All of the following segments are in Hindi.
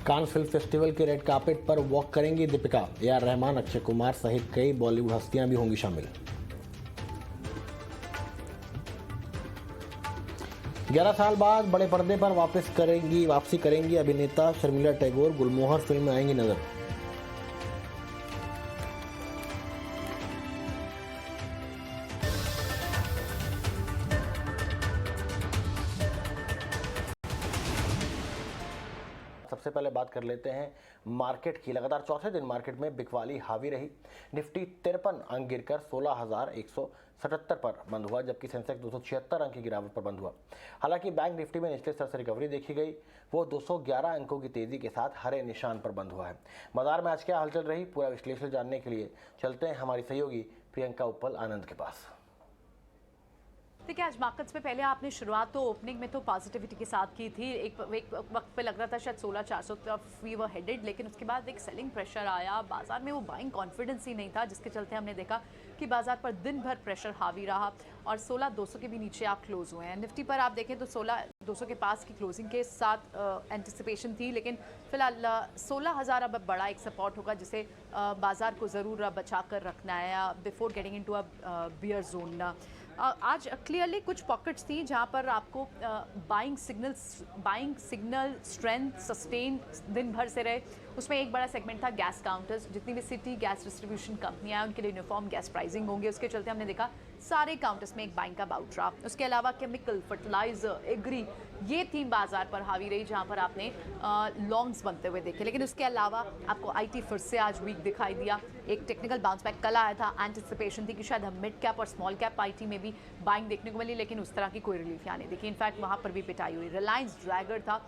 कान फिल्म फेस्टिवल के रेड कार्पेट पर वॉक करेंगी दीपिका। AR रहमान, अक्षय कुमार सहित कई बॉलीवुड हस्तियां भी होंगी शामिल। 11 साल बाद बड़े पर्दे पर वापसी करेंगी अभिनेता शर्मिला टैगोर। गुलमोहर फिल्म में आएंगी नजर। सबसे पहले बात कर लेते हैं मार्केट की। लगातार चौथे दिन मार्केट में बिकवाली हावी रही। निफ्टी 53 अंक गिरकर 16,177 पर बंद हुआ, जबकि सेंसेक्स 276 अंक की गिरावट पर बंद हुआ। हालांकि बैंक निफ्टी में निचले स्तर से रिकवरी देखी गई। वो 211 अंकों की तेजी के साथ हरे निशान पर बंद हुआ है। बाजार में आज क्या हलचल रही, पूरा विश्लेषण जानने के लिए चलते हैं हमारी सहयोगी प्रियंका उप्पल आनंद के पास। देखिए, आज मार्केट्स में पहले आपने शुरुआत तो ओपनिंग में तो पॉजिटिविटी के साथ की थी। एक वक्त पे लग रहा था शायद 16,400 तरफ वी वर हेडेड, लेकिन उसके बाद एक सेलिंग प्रेशर आया बाजार में। वो बाइंग कॉन्फिडेंस ही नहीं था, जिसके चलते हमने देखा कि बाजार पर दिन भर प्रेशर हावी रहा और 16,200 के भी नीचे आप क्लोज हुए हैं। निफ्टी पर आप देखें तो 16,200 के पास की क्लोजिंग के साथ एंटिसिपेशन थी, लेकिन फिलहाल 16,000 अब बड़ा एक सपोर्ट होगा जिसे बाजार को ज़रूर बचा कर रखना है before getting into a bear zone. आज क्लियरली कुछ पॉकेट्स थी जहां पर आपको बाइंग सिग्नल स्ट्रेंथ सस्टेन दिन भर से रहे। उसमें एक बड़ा सेगमेंट था गैस काउंटर्स। जितनी भी सिटी गैस डिस्ट्रीब्यूशन कंपनियां हैं उनके लिए यूनिफॉर्म गैस प्राइसिंग होंगे, उसके चलते हमने देखा सारे काउंटर्स में एक बाइंग का बाउट रहा। उसके अलावा केमिकल, फर्टिलाइजर, एग्री, ये थीम बाजार पर हावी रही जहां पर आपने लॉन्ग्स बनते हुए देखे। लेकिन उसके अलावा आपको आईटी फिर से आज वीक दिखाई दिया। एक टेक्निकल बाउंस बैक कल आया था। एंटिसिपेशन थी कि शायद हम मिड कैप और स्मॉल कैप आईटी में भी बाइंग देखने को मिली, लेकिन उस तरह की कोई रिलीफ यहाँ नहीं देखी। इनफैक्ट वहाँ पर भी पिटाई हुई। रिलायंस ड्रैगर था।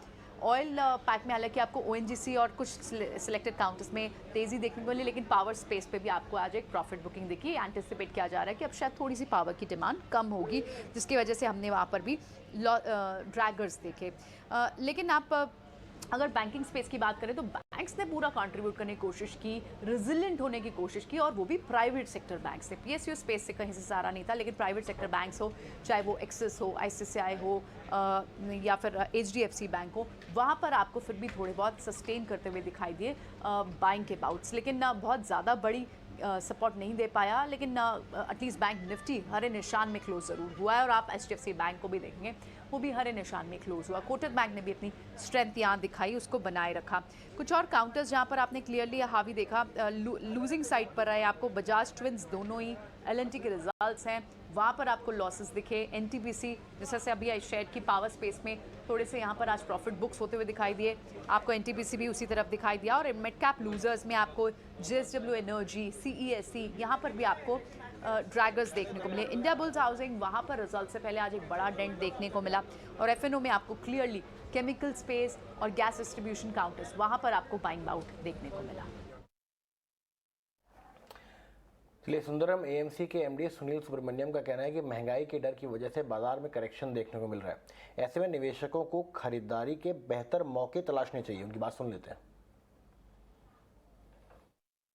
ऑयल पैक में हालांकि आपको ONGC और कुछ सिलेक्टेड काउंटर्स में तेज़ी देखने को मिली, लेकिन पावर स्पेस पे भी आपको आज एक प्रॉफिट बुकिंग दिखी। एंटिसिपेट किया जा रहा है कि अब शायद थोड़ी सी पावर की डिमांड कम होगी, जिसकी वजह से हमने वहाँ पर भी ड्रैगर्स देखे। लेकिन आप अगर बैंकिंग स्पेस की बात करें तो बैंक्स ने पूरा कंट्रीब्यूट करने की कोशिश की, रिजिलेंट होने की कोशिश की, और वो भी प्राइवेट सेक्टर बैंक से। PSU स्पेस से कहीं से सहारा नहीं था, लेकिन प्राइवेट सेक्टर बैंक्स हो, चाहे वो एक्सिस हो, ICICI हो या फिर HDFC बैंक हो, वहाँ पर आपको फिर भी थोड़े बहुत सस्टेन करते हुए दिखाई दिए बाइंग के बाउट्स। लेकिन बहुत ज़्यादा बड़ी सपोर्ट नहीं दे पाया। लेकिन एटलीस्ट बैंक निफ्टी हरे निशान में क्लोज ज़रूर हुआ है, और आप HDFC बैंक को भी देखेंगे वो भी हरे निशान में क्लोज हुआ। कोटक बैंक ने भी अपनी स्ट्रेंथ यहाँ दिखाई, उसको बनाए रखा। कुछ और काउंटर्स जहाँ पर आपने क्लियरली हावी देखा, लूजिंग साइड पर रहे आपको बजाज ट्विंस, दोनों ही LNT के रिजल्ट्स हैं, वहाँ पर आपको लॉसेस दिखे। NTPC जैसे से अभी शेयर की पावर स्पेस में थोड़े से यहाँ पर आज प्रॉफिट बुक्स होते हुए दिखाई दिए आपको। NTPC भी उसी तरफ दिखाई दिया। और मिड कैप लूजर्स में आपको JSW एनर्जी, CESC, यहाँ पर भी आपको ड्रैगर्स देखने को मिले। इंडिया बुल्स हाउसिंग, वहाँ पर रिजल्ट से पहले आज एक बड़ा डेंट देखने को मिला। और FNO में आपको क्लियरली केमिकल स्पेस और गैस डिस्ट्रीब्यूशन काउंटर्स, वहाँ पर आपको बाइंग आउट देखने को मिला। चलिए, सुंदरम AMC के MD सुनील सुब्रमण्यम का कहना है कि महंगाई के डर की वजह से बाजार में करेक्शन देखने को मिल रहा है। ऐसे में निवेशकों को खरीदारी के बेहतर मौके तलाशने चाहिए। उनकी बात सुन लेते हैं।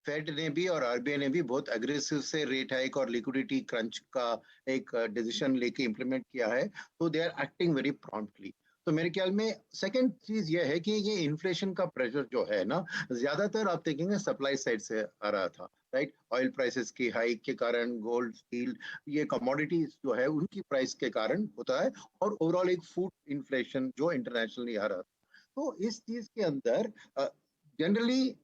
फेड ने भी और RBI ने भी बहुत अग्रेसिव से रेट हाइक और लिक्विडिटी क्रंच का एक डिसीजन लेके इम्प्लीमेंट किया है, तो they are acting very promptly. तो मेरे ख्याल में सेकंड चीज ये है कि ये इन्फ्लेशन का प्रेशर जो है ना, ज्यादातर आप देखेंगे सप्लाई साइड से आ रहा था, राइट। ऑयल प्राइसेस की हाइक के कारण, गोल्ड, स्टील, ये कमोडिटीज जो है उनकी प्राइस के कारण होता है, और ओवरऑल एक फूड इन्फ्लेशन जो इंटरनेशनली आ रहा था। तो इस चीज के अंदर जनरली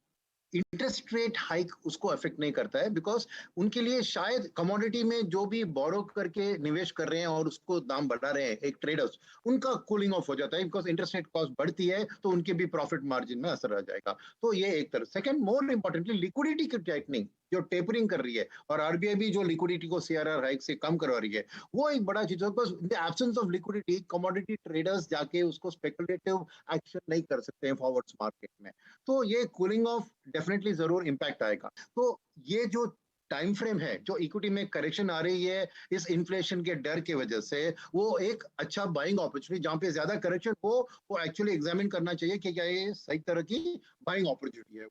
इंटरेस्ट रेट हाइक उसको अफेक्ट नहीं करता है, बिकॉज उनके लिए शायद कमोडिटी में जो भी बोरो करके निवेश कर रहे हैं और उसको दाम बढ़ा रहे हैं एक ट्रेडर्स, उनका कूलिंग ऑफ हो जाता है, बिकॉज इंटरेस्ट रेट कॉस्ट बढ़ती है तो उनके भी प्रॉफिट मार्जिन में असर आ जाएगा। तो ये एक तरफ। सेकंड, मोर इंपॉर्टेंटली लिक्विडिटी की टाइटनिंग जो टेपरिंग कर रही है, और RBI भी जो लिक्विडिटी को CRR हाइक से कम करवा रही है, वो एक बड़ा चीज है। Because in the absence of liquidity, commodity traders जाके उसको स्पेकुलेटिव एक्शन नहीं कर सकते हैं फॉरवर्ड्स मार्केट में, तो ये कूलिंग ऑफ डेफिनेटली जरूर इंपैक्ट आएगा। तो ये जो टाइम फ्रेम है, जो इक्विटी में करेक्शन आ रही है इस इन्फ्लेशन के डर की वजह से, वो एक अच्छा बाइंग अपॉर्चुनिटी, जहां पे ज्यादा करेक्शन हो, वो एक्चुअली एग्जामिन करना चाहिए कि क्या ये सही तरह की बाइंग अपॉर्चुनिटी है।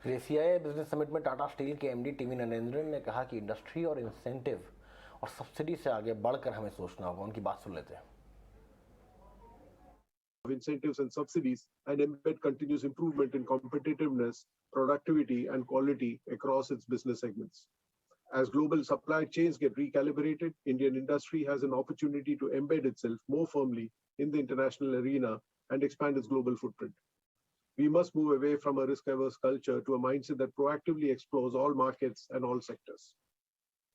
CII बिजनेस समिट में टाटा स्टील के MD TV नरेंद्रन ने कहा कि इंडस्ट्री और इंसेंटिव और सब्सिडी से आगे बढ़कर हमें सोचना होगा। उनकी बात सुन लेते हैं। of incentives and subsidies and embed continuous improvement in competitiveness, productivity, and quality across its business segments. As global supply chains get recalibrated, Indian industry has an opportunity to embed itself more firmly in the international arena and expand its global footprint. We must move away from a risk-averse culture to a mindset that proactively explores all markets and all sectors.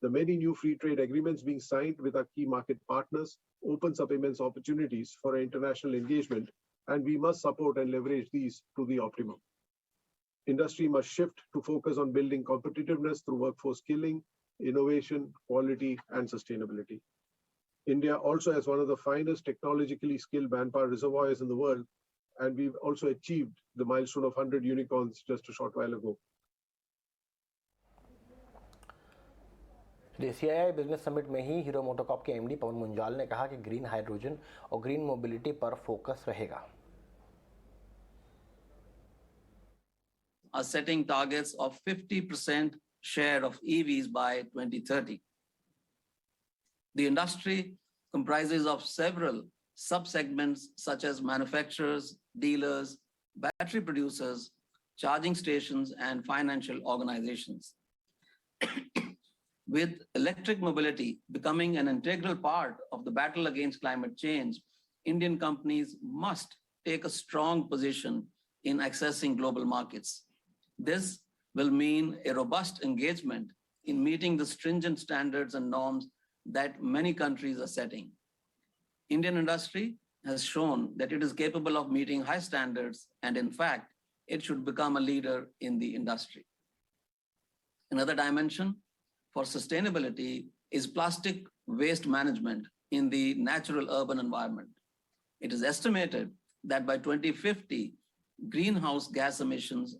The many new free trade agreements being signed with our key market partners opens up immense opportunities for international engagement, and we must support and leverage these to the optimum. Industry must shift to focus on building competitiveness through workforce skilling, innovation, quality, and sustainability. India also has one of the finest technologically skilled manpower reservoirs in the world, and we've also achieved the milestone of 100 unicorns just a short while ago. DCII business summit में ही हीरो मोटोकॉर्प के एमडी पवन मुंजाल ने कहा कि ग्रीन हाइड्रोजन और ग्रीन मोबिलिटी पर फोकस रहेगा. Are setting targets of 50% share of EVs by 2030. The industry comprises of several sub-segments such as manufacturers, dealers, battery producers, charging stations, and financial organizations. With electric mobility becoming an integral part of the battle against climate change, Indian companies must take a strong position in accessing global markets. This will mean a robust engagement in meeting the stringent standards and norms that many countries are setting. Indian industry has shown that it is capable of meeting high standards, and in fact, it should become a leader in the industry. Another dimension for sustainability is plastic waste management in the natural urban environment. It is estimated that by 2050, greenhouse gas emissions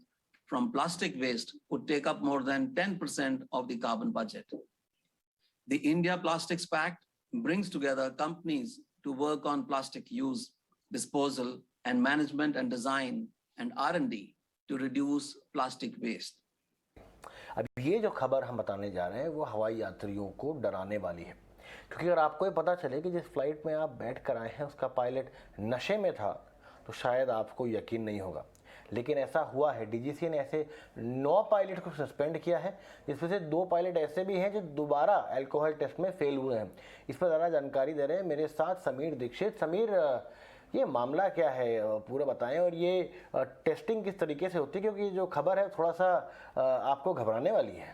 from plastic waste would take up more than 10% of the carbon budget. The India Plastics Pact brings together companies to work on plastic use, disposal, and management and design and R&D to reduce plastic waste. अब ये जो खबर हम बताने जा रहे हैं वो हवाई यात्रियों को डराने वाली है, क्योंकि अगर आपको ये पता चले कि जिस फ्लाइट में आप बैठ कर आए हैं उसका पायलट नशे में था तो शायद आपको यकीन नहीं होगा, लेकिन ऐसा हुआ है। डीजीसीए ने ऐसे 9 पायलट को सस्पेंड किया है, जिसमें से 2 पायलट ऐसे भी हैं जो दोबारा अल्कोहल टेस्ट में फेल हुए हैं। इस पर ज़्यादा जानकारी दे रहे हैं मेरे साथ समीर दीक्षित। समीर, ये मामला क्या है पूरा बताएं, और ये टेस्टिंग किस तरीके से होती है, क्योंकि जो खबर है थोड़ा सा आपको घबराने वाली है।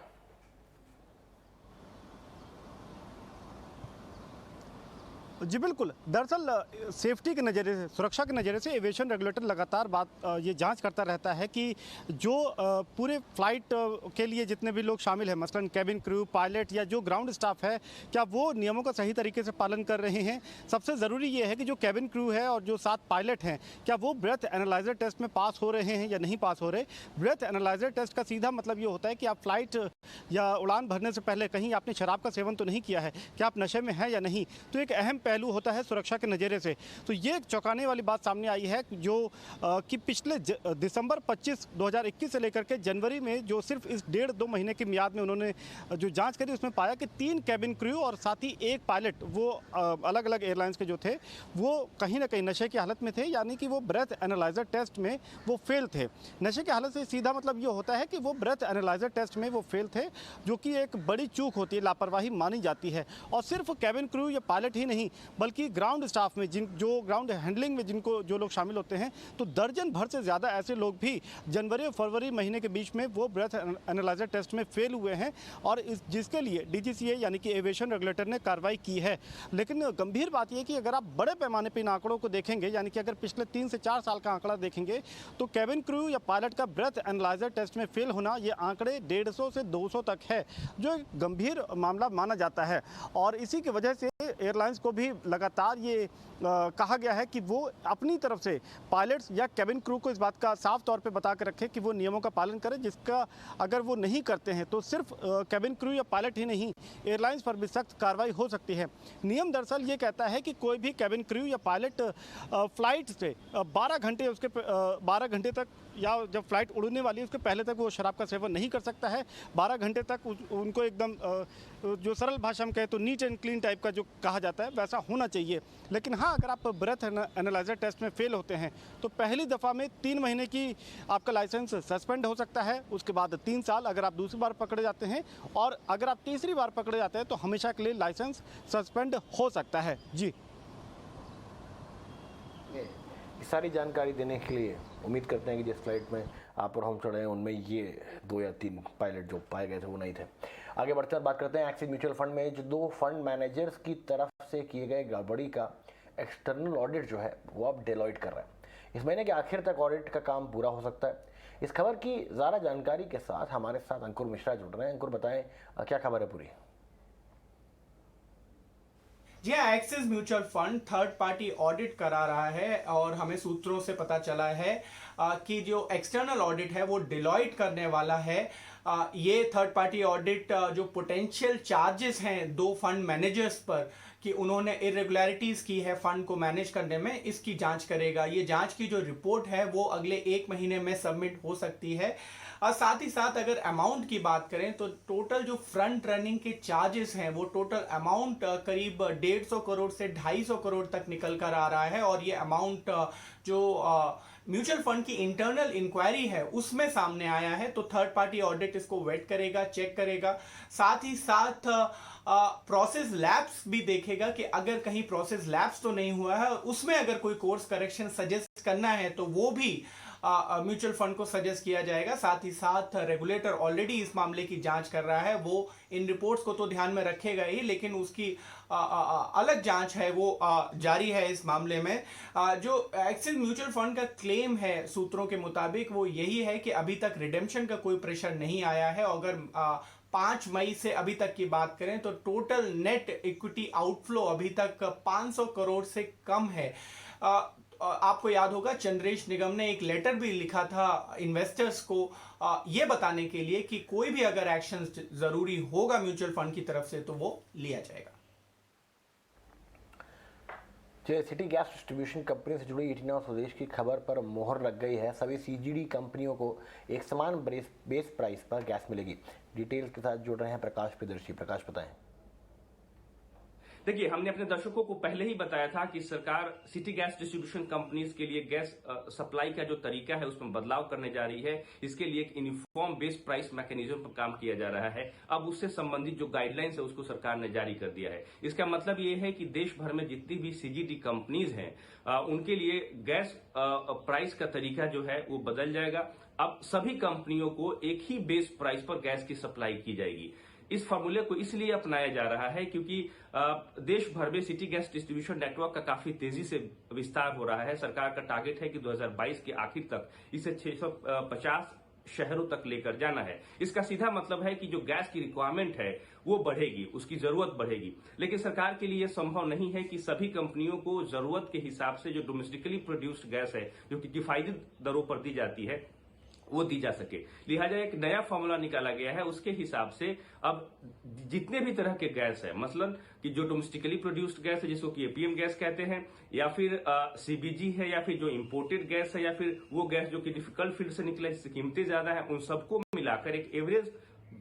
जी बिल्कुल, दरअसल सेफ्टी के नज़रिए से, सुरक्षा के नज़रिए से एविएशन रेगुलेटर लगातार ये जांच करता रहता है कि जो पूरे फ्लाइट के लिए जितने भी लोग शामिल हैं, मसलन कैबिन क्रू, पायलट या जो ग्राउंड स्टाफ है, क्या वो नियमों का सही तरीके से पालन कर रहे हैं। सबसे ज़रूरी ये है कि जो कैबिन क्रू है और जो 7 पायलट हैं, क्या वो ब्रेथ एनालाइजर टेस्ट में पास हो रहे हैं या नहीं पास हो रहे। ब्रेथ एनालाइजर टेस्ट का सीधा मतलब ये होता है कि आप फ्लाइट या उड़ान भरने से पहले कहीं आपने शराब का सेवन तो नहीं किया है, क्या आप नशे में हैं या नहीं। तो एक अहम पहलू होता है सुरक्षा के नज़रिए से। तो ये एक चौंकाने वाली बात सामने आई है जो कि पिछले दिसंबर 25, 2021 से लेकर के जनवरी में जो सिर्फ इस 1.5-2 महीने की मियाद में उन्होंने जो जांच करी, उसमें पाया कि 3 कैबिन क्रू और साथ ही 1 पायलट वो अलग अलग एयरलाइंस के जो थे वो कहीं ना कहीं नशे की हालत में थे, यानी कि वो ब्रेथ एनालाइजर टेस्ट में वो फेल थे। नशे की हालत से सीधा मतलब ये होता है कि वो ब्रेथ एनालाइजर टेस्ट में वो फेल थे, जो कि एक बड़ी चूक होती है, लापरवाही मानी जाती है। और सिर्फ कैबिन क्रू या पायलट ही नहीं, बल्कि ग्राउंड स्टाफ में जो ग्राउंड हैंडलिंग में जो लोग शामिल होते हैं, तो दर्जन भर से ज़्यादा ऐसे लोग भी जनवरी और फरवरी महीने के बीच में वो ब्रेथ एनालाइजर टेस्ट में फेल हुए हैं, और जिसके लिए डीजीसीए यानी कि एविएशन रेगुलेटर ने कार्रवाई की है। लेकिन गंभीर बात यह कि अगर आप बड़े पैमाने पर इन आंकड़ों को देखेंगे, यानी कि अगर पिछले 3 से 4 साल का आंकड़ा देखेंगे, तो कैबिन क्रू या पायलट का ब्रेथ एनालाइजर टेस्ट में फेल होना, ये आंकड़े 150 से 200 तक है, जो एक गंभीर मामला माना जाता है। और इसी की वजह से एयरलाइंस को भी लगातार ये कहा गया है कि वो अपनी तरफ से पायलट्स या कैबिन क्रू को इस बात का साफ तौर पे बता के रखें कि वो नियमों का पालन करें, जिसका अगर वो नहीं करते हैं तो सिर्फ कैबिन क्रू या पायलट ही नहीं, एयरलाइंस पर भी सख्त कार्रवाई हो सकती है। नियम दरअसल ये कहता है कि कोई भी कैबिन क्रू या पायलट फ्लाइट से 12 घंटे तक, या जब फ्लाइट उड़ने वाली है उसके पहले तक वो शराब का सेवन नहीं कर सकता है। 12 घंटे तक उनको एकदम जो सरल भाषा में कहें तो नीट एंड क्लीन टाइप का जो कहा जाता है वैसा होना चाहिए। लेकिन हाँ, अगर आप ब्रेथ एनालाइजर टेस्ट में फेल होते हैं तो पहली दफ़ा में 3 महीने की आपका लाइसेंस सस्पेंड हो सकता है, उसके बाद 3 साल अगर आप दूसरी बार पकड़े जाते हैं, और अगर आप तीसरी बार पकड़े जाते हैं तो हमेशा के लिए लाइसेंस सस्पेंड हो सकता है। जी, सारी जानकारी देने के लिए उम्मीद करते हैं कि जिस फ्लाइट में आप और हम चढ़े हैं उनमें ये 2 या 3 पायलट जो पाए गए थे वो नहीं थे। आगे बढ़ते हैं, बात करते हैं एक्सिस म्यूचुअल फंड में जो 2 फंड मैनेजर्स की तरफ से किए गए गड़बड़ी का एक्सटर्नल ऑडिट जो है वो अब डेलॉइट कर रहा है। इस महीने के आखिर तक ऑडिट का काम पूरा हो सकता है। इस खबर की ज़्यादा जानकारी के साथ हमारे साथ अंकुर मिश्रा जुड़ रहे हैं। अंकुर, बताएं क्या खबर है पूरी? जी हाँ, axis mutual fund third party audit करा रहा है और हमें सूत्रों से पता चला है कि जो एक्सटर्नल ऑडिट है वो डिलॉइट करने वाला है। ये थर्ड पार्टी ऑडिट जो पोटेंशियल चार्जेस हैं 2 फंड मैनेजर्स पर कि उन्होंने इरेगुलरिटीज़ की है फंड को मैनेज करने में, इसकी जांच करेगा। ये जांच की जो रिपोर्ट है वो अगले 1 महीने में सबमिट हो सकती है। और साथ ही साथ अगर अमाउंट की बात करें तो टोटल जो फ्रंट रनिंग के चार्जेस हैं वो टोटल अमाउंट करीब 150 करोड़ से 250 करोड़ तक निकल कर आ रहा है। और ये अमाउंट जो म्यूचुअल फंड की इंटरनल इंक्वायरी है उसमें सामने आया है। तो थर्ड पार्टी ऑडिट इसको वेट करेगा, चेक करेगा। साथ ही साथ प्रोसेस लैप्स भी देखेगा कि अगर कहीं प्रोसेस लैप्स तो नहीं हुआ है, उसमें अगर कोई कोर्स करेक्शन सजेस्ट करना है तो वो भी म्यूचुअल फंड को सजेस्ट किया जाएगा। साथ ही साथ रेगुलेटर ऑलरेडी इस मामले की जांच कर रहा है, वो इन रिपोर्ट्स को तो ध्यान में रखेगा ही, लेकिन उसकी अलग जांच है वो जारी है इस मामले में। जो एक्सिस म्यूचुअल फंड का क्लेम है सूत्रों के मुताबिक वो यही है कि अभी तक रिडेम्पशन का कोई प्रेशर नहीं आया है। अगर 5 मई से अभी तक की बात करें तो टोटल नेट इक्विटी आउटफ्लो अभी तक 500 करोड़ से कम है। आपको याद होगा चंद्रेश निगम ने एक लेटर भी लिखा था इन्वेस्टर्स को ये बताने के लिए कि कोई भी अगर एक्शन जरूरी होगा म्यूचुअल फंड की तरफ से तो वो लिया जाएगा। सिटी गैस डिस्ट्रीब्यूशन कंपनी से जुड़ी 18 स्वदेश की खबर पर मोहर लग गई है। सभी सीजीडी कंपनियों को एक समान बेस प्राइस पर गैस मिलेगी। डिटेल्स के साथ जुड़ रहे हैं प्रकाश प्रियदर्शी। प्रकाश, बताएं। देखिए, हमने अपने दर्शकों को पहले ही बताया था कि सरकार सिटी गैस डिस्ट्रीब्यूशन कंपनीज के लिए गैस सप्लाई का जो तरीका है उसमें बदलाव करने जा रही है। इसके लिए एक यूनिफॉर्म बेस प्राइस मैकेनिज्म पर काम किया जा रहा है। अब उससे संबंधित जो गाइडलाइंस है उसको सरकार ने जारी कर दिया है। इसका मतलब ये है कि देश भर में जितनी भी सीजीडी कंपनीज हैं उनके लिए गैस प्राइस का तरीका जो है वो बदल जाएगा। अब सभी कंपनियों को एक ही बेस प्राइस पर गैस की सप्लाई की जाएगी। इस फार्मूले को इसलिए अपनाया जा रहा है क्योंकि देश भर में सिटी गैस डिस्ट्रीब्यूशन नेटवर्क का काफी तेजी से विस्तार हो रहा है। सरकार का टारगेट है कि 2022 के आखिर तक इसे 650 शहरों तक लेकर जाना है। इसका सीधा मतलब है कि जो गैस की रिक्वायरमेंट है वो बढ़ेगी, उसकी जरूरत बढ़ेगी। लेकिन सरकार के लिए संभव नहीं है कि सभी कंपनियों को जरूरत के हिसाब से जो डोमेस्टिकली प्रोड्यूस्ड गैस है जो कि किफायती दरों पर दी जाती है वो दी जा सके। लिहाजा एक नया फॉर्मूला निकाला गया है। उसके हिसाब से अब जितने भी तरह के गैस है, मसलन कि जो डोमेस्टिकली प्रोड्यूस्ड गैस है जिसको कि एपीएम गैस कहते हैं, या फिर सीबीजी है, या फिर जो इंपोर्टेड गैस है, या फिर वो गैस जो कि डिफिकल्ट फील्ड से निकले जिसकी कीमतें ज्यादा है, उन सबको मिलाकर एक एवरेज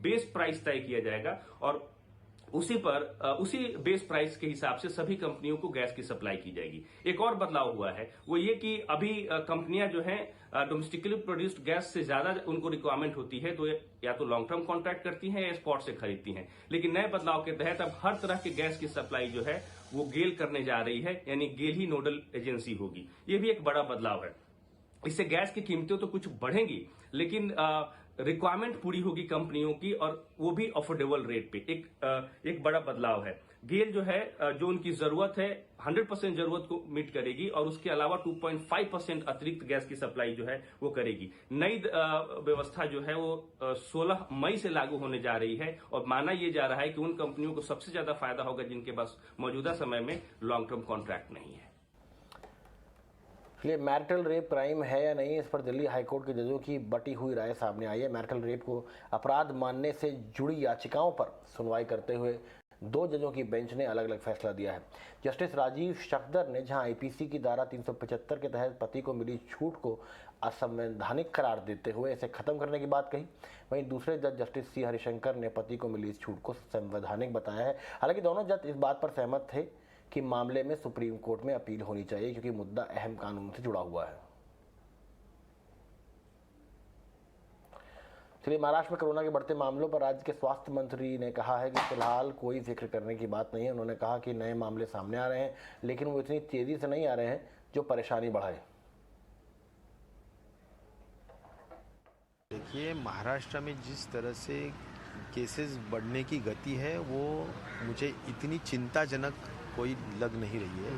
बेस प्राइस तय किया जाएगा और उसी बेस प्राइस के हिसाब से सभी कंपनियों को गैस की सप्लाई की जाएगी। एक और बदलाव हुआ है वो ये कि अभी कंपनियां जो हैं डोमेस्टिकली प्रोड्यूस्ड गैस से ज्यादा उनको रिक्वायरमेंट होती है तो या तो लॉन्ग टर्म कॉन्ट्रैक्ट करती हैं या स्पॉट से खरीदती हैं। लेकिन नए बदलाव के तहत अब हर तरह के गैस की सप्लाई जो है वो गेल करने जा रही है, यानी गेल ही नोडल एजेंसी होगी। ये भी एक बड़ा बदलाव है। इससे गैस की कीमतें तो कुछ बढ़ेंगी लेकिन रिक्वायरमेंट पूरी होगी कंपनियों की और वो भी अफोर्डेबल रेट पे। एक बड़ा बदलाव है। गेल जो है जो उनकी जरूरत है 100% जरूरत को मीट करेगी और उसके अलावा 2.5% अतिरिक्त गैस की सप्लाई जो है वो करेगी। नई व्यवस्था जो है वो 16 मई से लागू होने जा रही है और माना यह जा रहा है कि उन कंपनियों को सबसे ज्यादा फायदा होगा जिनके पास मौजूदा समय में लॉन्ग टर्म कॉन्ट्रैक्ट नहीं है। इसलिए मैरिटल रेप क्राइम है या नहीं, इस पर दिल्ली हाईकोर्ट के जजों की बटी हुई राय सामने आई है। मैरिटल रेप को अपराध मानने से जुड़ी याचिकाओं पर सुनवाई करते हुए 2 जजों की बेंच ने अलग अलग फैसला दिया है। जस्टिस राजीव शकदर ने जहां आईपीसी की धारा 375 के तहत पति को मिली छूट को असंवैधानिक करार देते हुए इसे खत्म करने की बात कही, वहीं दूसरे जज जस्टिस सी हरिशंकर ने पति को मिली इस छूट को संवैधानिक बताया है। हालांकि दोनों जज इस बात पर सहमत थे कि मामले में सुप्रीम कोर्ट में अपील होनी चाहिए क्योंकि मुद्दा अहम कानून से जुड़ा हुआ है। चलिए, महाराष्ट्र में कोरोना के बढ़ते मामलों पर राज्य के स्वास्थ्य मंत्री ने कहा है कि फिलहाल कोई जिक्र करने की बात नहीं है। उन्होंने कहा कि नए मामले सामने आ रहे हैं लेकिन वो इतनी तेजी से नहीं आ रहे हैं जो परेशानी बढ़ाए। देखिए, महाराष्ट्र में जिस तरह से केसेस बढ़ने की गति है वो मुझे इतनी चिंताजनक कोई लग नहीं रही है।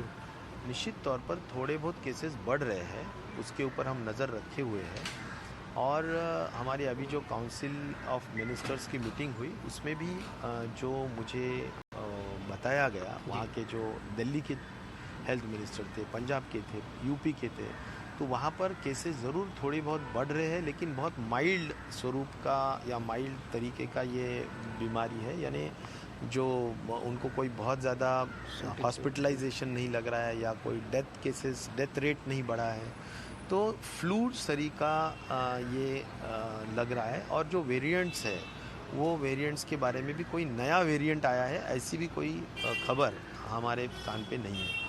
निश्चित तौर पर थोड़े बहुत केसेस बढ़ रहे हैं, उसके ऊपर हम नज़र रखे हुए हैं और हमारी अभी जो काउंसिल ऑफ मिनिस्टर्स की मीटिंग हुई उसमें भी जो मुझे बताया गया, वहाँ के जो दिल्ली के हेल्थ मिनिस्टर थे, पंजाब के थे, यूपी के थे, तो वहाँ पर केसेस ज़रूर थोड़ी बहुत बढ़ रहे हैं लेकिन बहुत माइल्ड स्वरूप का या माइल्ड तरीके का ये बीमारी है, यानी जो उनको कोई बहुत ज़्यादा हॉस्पिटलाइजेशन नहीं लग रहा है या कोई डेथ रेट नहीं बढ़ा है, तो फ्लू सरी का ये लग रहा है। और जो वेरिएंट्स है वो वेरिएंट्स के बारे में भी कोई नया वेरिएंट आया है ऐसी भी कोई खबर हमारे कान पे नहीं है।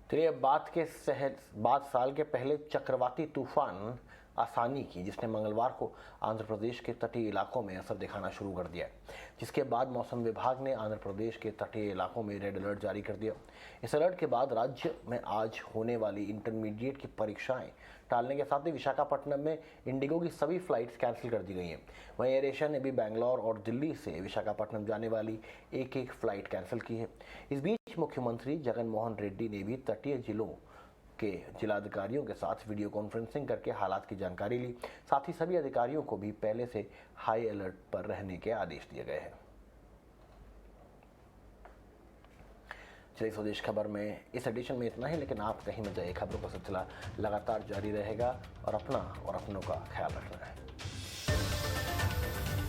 चलिए, बात साल के पहले चक्रवाती तूफान आसानी की, जिसने मंगलवार को आंध्र प्रदेश के तटीय इलाकों में असर दिखाना शुरू कर दिया, जिसके बाद मौसम विभाग ने आंध्र प्रदेश के तटीय इलाकों में रेड अलर्ट जारी कर दिया। इस अलर्ट के बाद राज्य में आज होने वाली इंटरमीडिएट की परीक्षाएं टालने के साथ ही विशाखापट्टनम में इंडिगो की सभी फ्लाइट्स कैंसिल कर दी गई हैं। वहीं एयर एशिया ने भी बेंगलोर और दिल्ली से विशाखापट्टनम जाने वाली एक फ्लाइट कैंसिल की है। इस बीच मुख्यमंत्री जगन मोहन रेड्डी ने भी तटीय जिलों के जिलाधिकारियों के साथ वीडियो कॉन्फ्रेंसिंग करके हालात की जानकारी ली। साथ ही सभी अधिकारियों को भी पहले से हाई अलर्ट पर रहने के आदेश दिए गए हैं। चलिए, स्वदेश खबर में इस एडिशन में इतना ही, लेकिन आप कहीं न जाइए, खबरों का सिलसिला लगातार जारी रहेगा और अपना और अपनों का ख्याल रखना है।